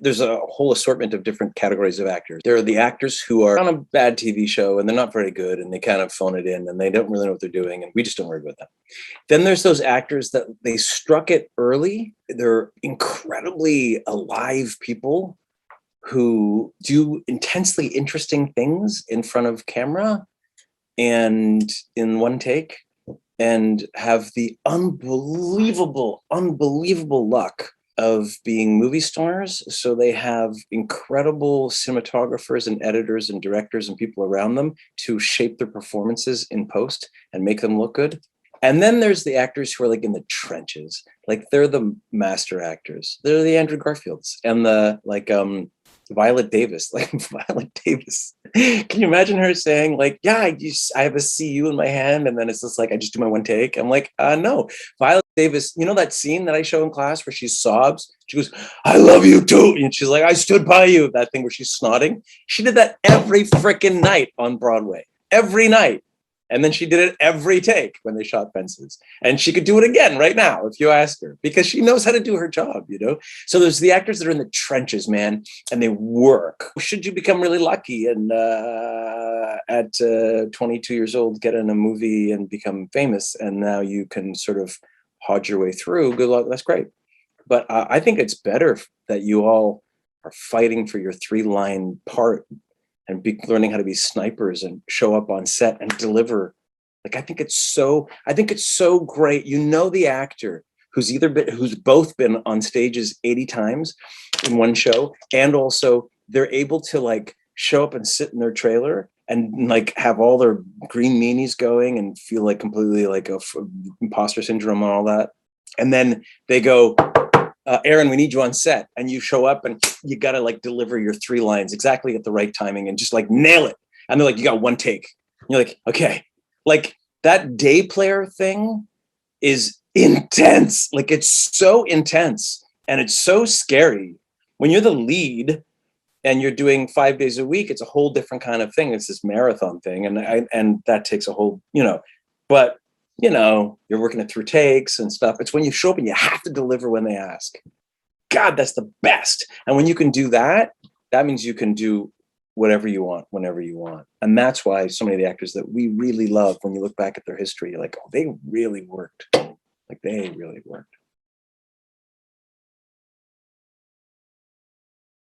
there's a whole assortment of different categories of actors. There are the actors who are on a bad TV show and they're not very good and they kind of phone it in and they don't really know what they're doing and we just don't work with them. Then there's those actors that they struck it early. They're incredibly alive people who do intensely interesting things in front of camera and in one take, and have the unbelievable luck of being movie stars. So they have incredible cinematographers and editors and directors and people around them to shape their performances in post and make them look good. And then there's the actors who are like in the trenches, like they're the master actors. They're the Andrew Garfields and the Violet Davis, like Violet Davis. Can you imagine her saying like, yeah, I have a CU in my hand. And then it's just like, I just do my one take. I'm like, no, Violet Davis, you know that scene that I show in class where she sobs? She goes, I love you too. And she's like, I stood by you. That thing where she's snotting. She did that every freaking night on Broadway, every night. And then she did it every take when they shot Fences. And she could do it again right now if you asked her, because she knows how to do her job, you know? So there's the actors that are in the trenches, man, and they work. Should you become really lucky and at 22 years old, get in a movie and become famous, and now you can sort of hodge your way through, good luck, that's great. But I think it's better that you all are fighting for your 3-line part and learning how to be snipers and show up on set and deliver. Like, I think it's so great. You know, the actor who's both been on stages 80 times in one show, and also they're able to like show up and sit in their trailer and like have all their green meanies going and feel like completely like imposter syndrome and all that. And then they go, Aaron, we need you on set, and you show up and you got to like deliver your 3 lines exactly at the right timing and just like nail it. And they're like, you got one take. And you're like, okay. Like that day player thing is intense. Like it's so intense and it's so scary. When you're the lead and you're doing 5 days a week, it's a whole different kind of thing. It's this marathon thing. And that takes a whole, but you're working it through takes and stuff. It's when you show up and you have to deliver when they ask. God, that's the best. And when you can do that, that means you can do whatever you want, whenever you want. And that's why so many of the actors that we really love, when you look back at their history, you're like, oh, they really worked. Like they really worked.